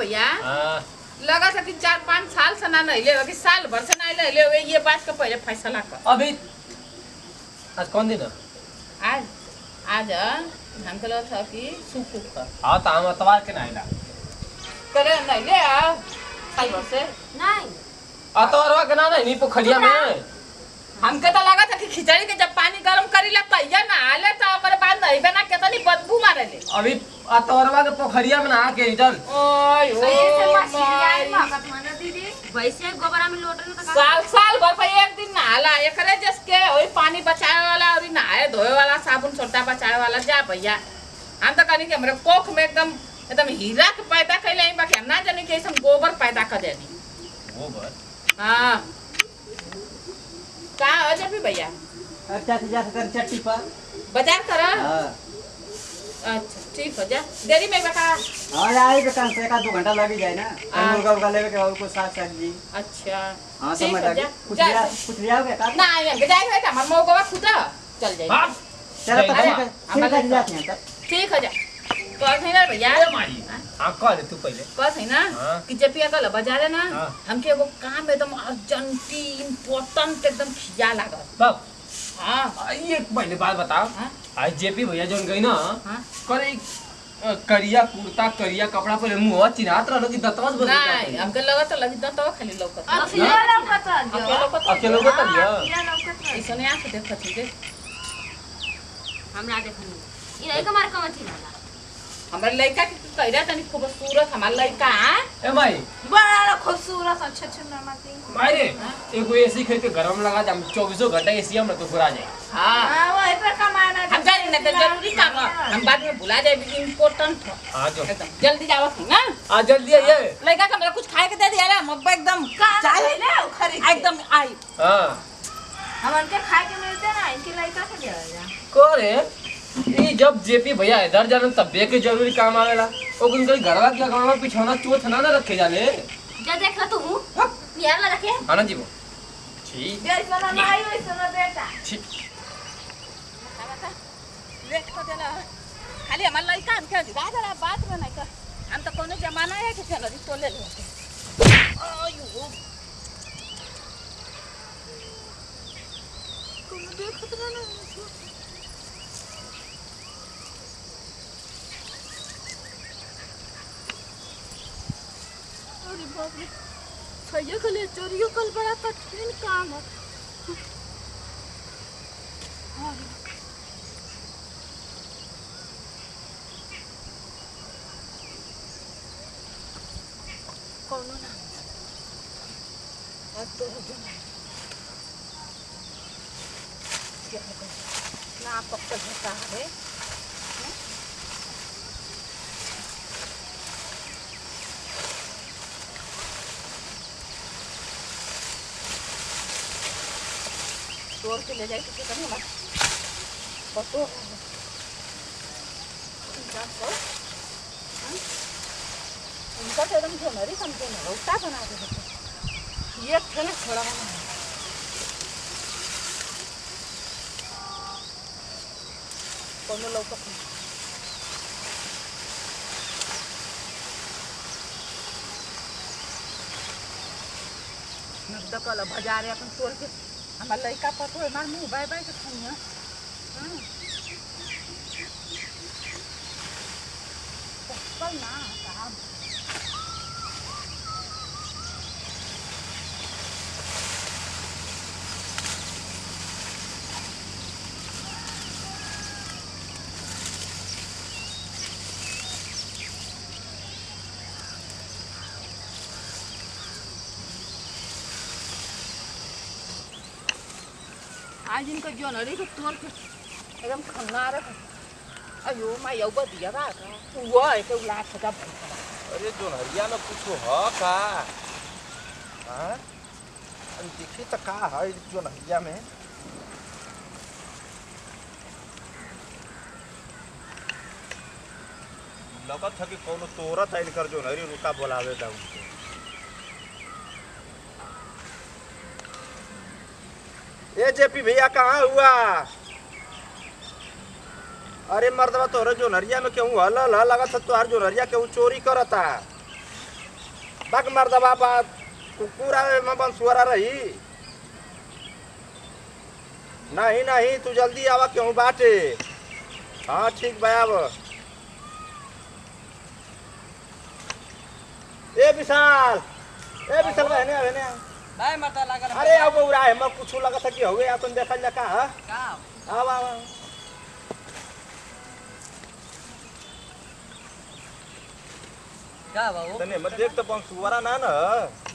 भैया लगा था कि 4-5 साल से ना नहिले कि साल भर से ना नहिले ये बात का पहले फैसला कर। अभी आज कौन दिन है? आज आज हमको लगा था कि सुख का हाँ तो हम अतवार के नाइला करे नहिले आ साल भर से नहीं अतवारवा के ना नहीं पोखरिया में हमके तो लगा था कि खिचड़ी के जब पानी गरम करी ला तैया ना आले तो ओकरे बाद नहीं बना के तनी बदबू मारे ले। अभी अतवारवा के पोखरिया में नहा के चल। ओय दीदी वैसे गोबरा में लोटन तो साल भर पे एक दिन नहाला एकरे जसके ओई पानी बचाए वाला और नहाए धोए वाला साबुन सोटा बचाए वाला जा भैया हम तो कनी के हमरे कोख में एकदम हीरा के पैदा कैले ही बाकी ना जाने के ऐसा गोबर पैदा कर देनी गोबर। हां का अजय भी भैया अच्छा से जा कर चट्टी पर बाजार करा। हां अच्छा ठीक हो जा देरी में बता। हां आई दुकान से 1-2 घंटा लग जाए ना मुर्गा उगा लेवे के और को साग सब्जी। अच्छा हां समझ आ गया कुछ लिया हो गया ना ये जाए है हमर मौगवा खुदा चल जाए चलो तो हम लग जाते हैं तब ठीक हो जा कल है ना भैया हां कह ले तू पहले कल है ना कि जपिया कल बाजार है ना हमके एगो काम एकदम अर्जेंटी इंपॉर्टेंट एकदम खिया लागल बाप। हां ये पहले बात बताओ आज जेपी भैया जोन गई ना करे करिया कुर्ता करिया कपड़ा पहले मुंहवा चिन्हात रहलो कि दतवास बदल नहीं हमके लगा तो लगी दतवा खाली लौकत अकेले लौकत लिया इसने आंख देखत थी हमरा देखनी ई नहीं कमार कमती वाला हमारे लड़का के कहरा तनी खूबसूरत हमार लड़का ए माई बड़ा खूबसूरत अच्छे नमती माई रे एगो एसी खरीद के घर में लगा दे हम 24 घंटा एसी में तो पूरा जाए। हां वही पर कमाना हम जाने ना तो जरूरी काम हम बाद में भुला जाए इंपॉर्टेंट हो। हां जो एकदम जल्दी जावत है ना आ जल्दी आइए लड़का का मेरा कुछ खाए के दे दिया ना मब्बा एकदम चाय ले खरीद एकदम आई। हां हमन के खाए के मिलते ना इनके लड़का के दे जा करे ये जब जेपी भैया इधर जाने तब के जरूरी काम आवेला ओ उनके घरवा के गांव पिछौना चोथ ना रखे जाने जा देख ल तू यार ला रखे आना जीवो ठीक देख वाला नहीं होई सुनो बेटा ठीक लेट कर देला खाली हमार लड़का हम के दादा बात में नहीं कर हम तो कोनो जमाना है कि चलो तो ले लो आयो कोनो देखत ना अरे बाप रे सही कले चोरियो कल बड़ा कठिन काम है। कौनो ना अब तो क्या ना पक्का होता है तोड़ के ले जाए तो कहीं मत पतो उनका तो एकदम झोनरी समझे ना रोटा बना दे ये खेल थोड़ा कोनो लोग नब्दा कल बाजार अपन तोड़ के हमार लड़का पतो है मार मुंह बाय बाय के खनिया कल ना साहब आज इनका जोनरी को तोड़ के एकदम खन्ना रहा अयो मैं यौ बदिया बा का वो है के लाख का अरे जोनहरिया में कुछ हो का हां हम देखी त का है जोनहरिया में लगत है कि कोनो तोरत है इनकर जोनहरी रुका बोलावे दा उनको ए जेपी भैया कहाँ हुआ? अरे मर्दवा तोरे जो नरिया में क्यों हल लगा था तोहार जो नरिया क्यों चोरी करता? बाक मर्दा बापा कुकुरा में बंसुआरा रही नहीं नहीं तू जल्दी आवा क्यों बाटे हाँ ठीक बयाब ए विशाल बहने बहने भाई मरता लागल अरे अब उड़ा है मैं कुछ लगा था कि हो गया अपन देखल जा का है का आवा का बाबू तने मत देख तो बंसुआरा ना ना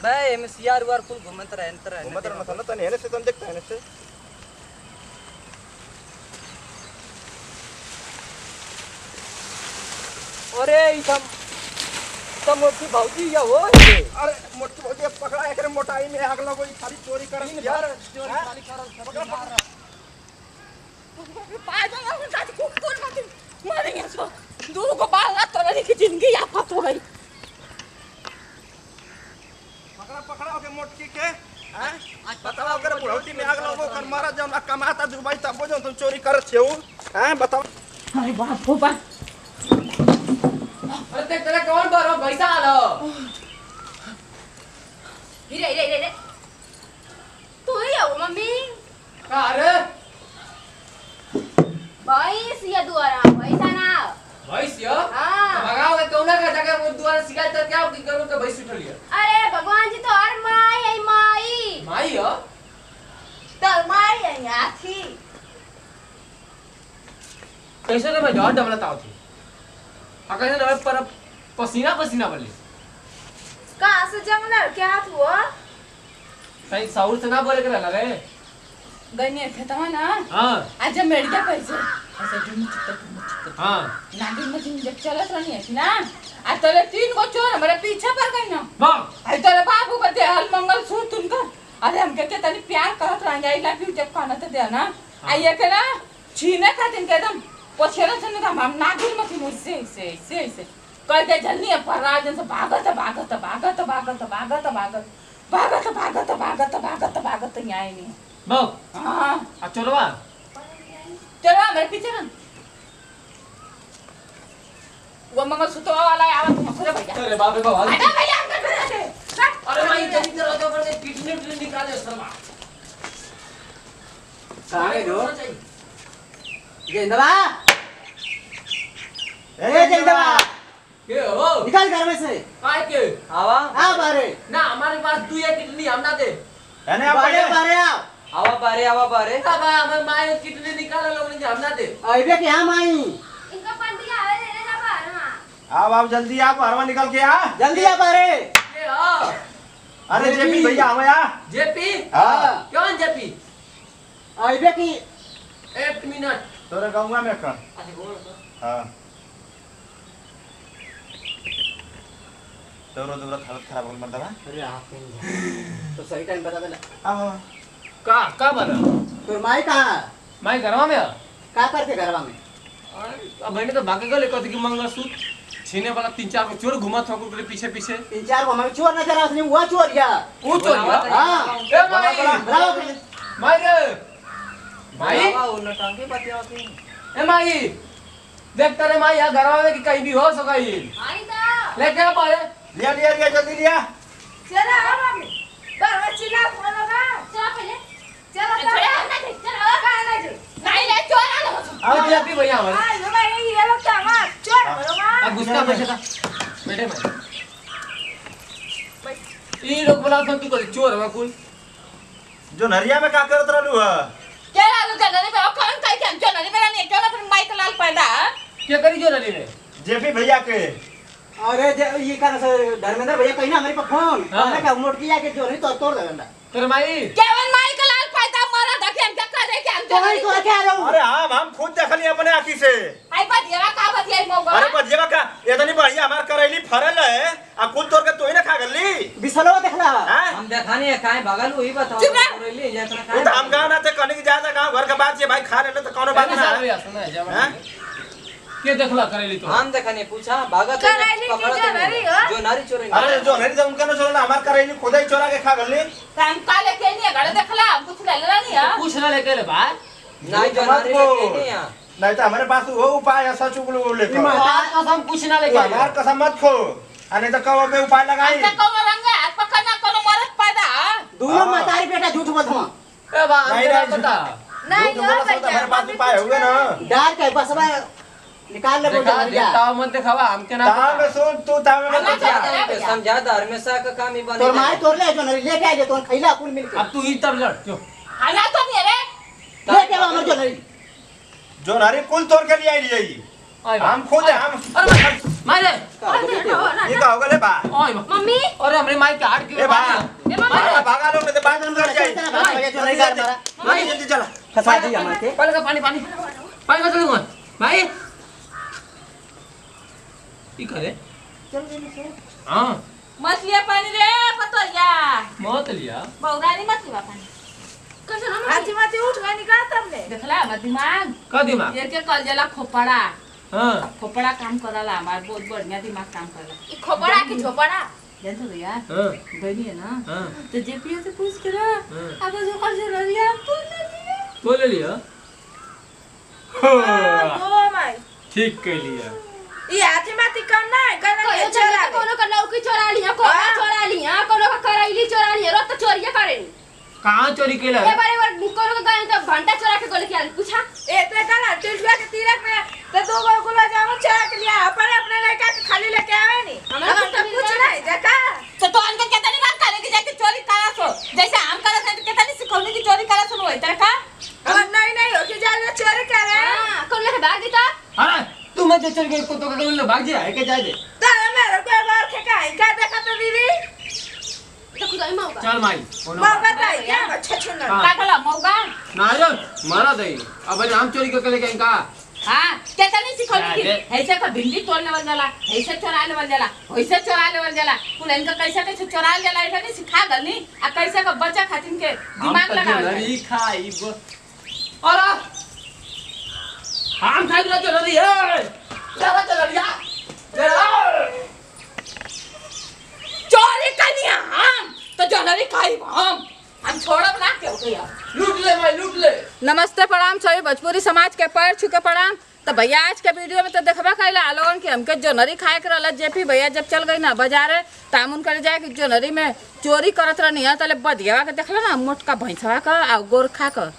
भाई एम सीआर वार कुल घूमत रहे घूमत रहना था ना तने हेने से तन देखता है से अरे ई सब मोटी भौजी या हो अरे मोटी भौजी पकड़ा एकरे मोटाई में आग लगो खाली चोरी कर यार चोरी खाली करल पाय जंगल में जाके कुकुर मरेंगे सो दूर को बाल ना तो की जिंदगी आफत हो गई पकड़ा के मोटकी के हैं आज बताओ करे बुढ़ौती में आग लगो कर मारा जब कमाता दुबई तब जो तुम चोरी करत छेऊ हैं बताओ अरे बाप हो बाप अरे देख तेरा कौन बारो पैसा आलो रे तू ही हो मम्मी का अरे भैंस या दुआरा पैसा ना भैंसिया हाँ। भगाओ कौना का जगह वो द्वारा शिकायत कर क्या कि करूं के भैंस उठ लिया अरे भगवान जी तो और माई है माई माई हो तो माई है यहाँ थी कैसे ना मैं डर डबलता थी अगर ना पर पसीना पसीना बोली कहाँ से जंगल क्या हुआ कहीं साउर से ना बोले के रहला रे गने थे तो ना हां आज मेडिकल पैसे ऐसे जुम हां नागिन मशीन जब चलत रही है ना आ तोरे 3 गो चोर हमारे पीछे पड़ गई ना बाप आई तोरे बाबू का देहल मंगल सूत्र उनकर अरे हम कहते तनी प्यार करत रह आई लव यू जब कहना तो दे ना आइए के ना छीने खातिर के एकदम पोछेरा से ना हम नागिन मशीन से कह के जल्दी पर राजन से भागत यहाँ आई नहीं बाप हाँ आ चोरवा चलो मेरे पीछे ना वो मंगलसूत्र वाला आवा तुम खुद भैया अरे बाप रे बाप अरे भैया हम कर रहे अरे माई जल्दी तेरा तो पर किडनी निकाले शर्मा कहां गए हो गेंदवा ए गेंदवा के हो निकाल घर में से काय के आवा आ बारे ना हमारे पास तू ये किडनी हम ना दे यानी आप बारे पहले बारे आवा बारे अब हमें माय किडनी निकाले लोग ने हम ना दे आइबे के हम आई इनका पंडित आवे देने जा बाहर में आप जल्दी आप हरवा निकल के आ जल्दी आ बारे के हो अरे जेपी भैया हमें आ जेपी हां कौन जेपी आइबे की 1 मिनट तोरे गांव में कर अरे बोल हां तोरो दूर हालत खराब होल मर्दवा अरे आप तो सही टाइम बता देला आओ का बना तो माई कहां माय घरवा में का करके घरवा में अब मैंने तो भागे गले कहते कि मंगलसूत्र छीने वाला 3-4 चोर घुमा था के पीछे पीछे 3-4 को हमें चोर नजर आवत नहीं हुआ चोर क्या वो चोर हां ए माई बुलाओ माई रे माई बाबा उन टांगे बतियाती ए माई देख तेरे माई यहाँ घरवा में कि कहीं भी हो सका ये आई तो लेके आ पारे लिया जल्दी लिया चलो आ मम्मी घर में चिल्ला बोलो ना चलो पहले चलो चलो खाना दे नहीं ले चोर आ लो अब जेपी भैया हमारे हां ये भाई ये लोग तो मार चोर बोलो अब गुस्सा में था बेटे मैं ये लोग बोला था तू कर चोर है कुल जो नरिया में का करत रहलू है क्या लालू चल रही है कौन कहीं क्या चल रही मेरा नहीं चलो फिर माइक लाल पैदा क्या करी जो रही रे जेपी भैया के अरे ये कर धर्मेंद्र भैया कहीं ना हमारे पास फोन हाँ। हमने क्या मोट किया कि जो नहीं तोड़ देगा तेरे माई केवल माइक लाल पैदा मारा था कि हम क्या कर रहे कि हम तो चल नहीं तो क्या रहा अरे हम खुद देखली अपने आंखी से आई बतिया का बतिया मोगा अरे बजिया का इतनी बढ़िया हमार करैली फरल है आ कुल तोड़ के तू ही ना खा गली बिसलवा देखला हैं हम देखानी है काहे भागल वही बताओ चुप रह। ले जातना वो तो हम गाँव ना थे कहीं ज्यादा गाँव घर के बात ये भाई खा ले तो कौनो बात ना है हैं? के देखला करेली तो हम देखानी पूछा भागत करैली की जो नरी हो? जो नारी चोरी अरे जो नहीं उनका ना छोड़ना हमार करैली खुद ही चोरा के खा गली हम काले के नहीं गड़े देखला कुछ ले लेना नहीं है पूछ ना लेके ले भाई नहीं जो नारी लेके नहीं यहाँ नहीं तो हमारे पास वो उपाय है सच उगलू लेकर कसम पूछ ना लेके हमार कसम मत खो अने तो कहो पे उपाय लगाई हम तो कौन दोनों मतारी बेटा झूठ बोलत हूं ए बा हमके ना पता नहीं झूठ बोला तो हमारे पास भी पाए हुए ना। डार के बसवा निकाल ले बोल देखा जा देवता मत दिखावा हमके ना ताव में सुन तू ताव में मत जा। समझा दो हमेशा का काम ही बने तोर माय तोर ले जो नरी लेके आ जे तोर खैला कुल मिलके अब तू ही तब लड़ क्यों खाना तो नहीं रे लेके आ हमर जो नरी जो नारी कुल तोड़ के लिए आई रही ओए बा हम खुद है हम अरे मारे ये का होगा ले बा ओए बा मम्मी अरे हमरे माई के हाथ ए क्यों बा मारा भागा भागा लोग नहीं तो बाद में लड़ जाए जो नरी गाल मारा मारी जल्दी चला फसा दी हमर के पानी का पानी पानी पानी का चलूंगा भाई ई करे हां मछलियां पानी रे पतोया मत लिया बौरानी मछली बा पानी कैसे ना हाथी माथी उठ गई निकाल तुमने देखला हमर दिमाग का दिमाग ये के कल जला खोपड़ा हां खोपड़ा काम करला हमार बहुत बढ़िया दिमाग काम करला ई खोपड़ा की झोपड़ा जानते हो यार हां बनी है ना हां तो जेपीए से पूछ के ना अब जो कर से रिया तो ले लिया ओ माय ठीक कर लिया ई हाथी माथी कम ना गना के चला कोनो का लौकी चोरा लिया कोना चोरा लिया कोनो का करैली चोरा लिया रोज तो चोरिया करेनी कहां चोरी केला ए बारे बार कोनो का गए तो घंटा चोरा के गोले के पूछा ए ते कला टिलुआ के तिलक में तो दो गो गुलाब जामुन चढ़ा के लिया अपन अपने लड़का के खाली लेके आवे नी हमरा हम तो पूछ नहीं देखा तो अनका केतनी बार करे कि जाके चोरी करा सो जैसे हम करा से केतनी सिखौनी की चोरी करा सुनो होई तरह का और नहीं हो कि जाले चोरी करे हां कोनो के भाग दी तो अरे तू मत चल के कुत्तों का गोल भाग जा है के जाए दे तो मेरे को बार के का देखा तो दीदी तो खुदाई मौका चल माई मौका दे क्या अच्छा छुना हाँ। का कला मौगा ना जो मारा दे अब हम चोरी के लेके का हां केतनी सिखौनी की अरे। ऐसे का भिंडी तोड़ लेवल जाला ऐसे चोरा लेवल जाला वैसे चोरा लेवल जाला कुल इनका कैसे कैसे चोरा लेला ऐसा नहीं सिखा गली आ कैसे का बच्चा खातिन के दिमाग लगा लड़ी खाई और हम खाई लो चल रही है चला चल रिया चोरी करनी हम तो जनरी खाई हम छोड़ब ना के हो गया लूट ले माई लूट ले नमस्ते प्रणाम सभी भोजपुरी समाज के पैर छू के प्रणाम। तो भैया आज के वीडियो में तो देखबा कैला लोगन कि हमके जोनरी खाए के रहला जेपी भैया जब चल गई ना बाजारे तामुन करे जाए कि जोनरी में चोरी करत रहनी है तले बदियावा के देखला ना मोटका भैंसवा का आ गोरखा का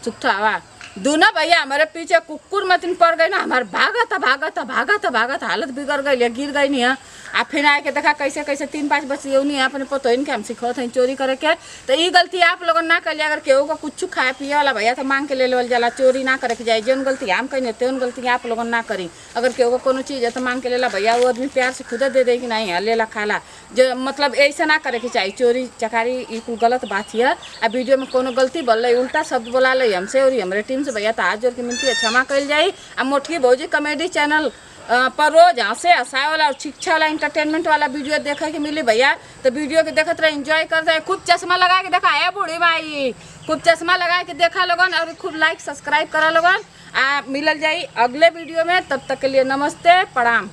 चुकठावा दोनों भैया हमारे पीछे कुकुर मतिन पड़ गई ना हमारे भागत हालत बिगड़ गई गिर गई नहीं है आ फिर आके के देखा कैसे कैसे 3-5 बच्चे नहीं है अपने पतोइन के हम सिखत हैं चोरी करे के। तो ये गलती आप लोगों ना करिए अगर केहू को कुछ खाए पिए वाला भैया तो मांग के ले लेवल जाला चोरी ना करे के जाए जौन गलती हम कहीं तेन गलती आप लोगों ना करी। अगर केहू को कोनो चीज़ है तो मांग के लेला भैया वो आदमी प्यार से खुद दे कि नहीं है लेला खाला जो मतलब ऐसा ना करे के चाहिए चोरी चकारी ये कुछ गलत बात है। आ वीडियो में कोनो गलती बोल रही उल्टा शब्द बोला ले हमसे और हमारे टीम से भैया तो हाथ जोड़ के मिलती है क्षमा कल जाए। आ मोटकी भौजी कॉमेडी चैनल पर रोज हंसे हंसाए वाला और शिक्षा वाला इंटरटेनमेंट वाला वीडियो देखे के मिली भैया। तो वीडियो के देखते रहे एंजॉय करते हैं। खूब चश्मा लगा के देखा है बूढ़ी माई खूब चश्मा लगा के देखा लोगन और खूब लाइक सब्सक्राइब करा लोगन। मिलल जाई अगले वीडियो में तब तक के लिए नमस्ते प्रणाम।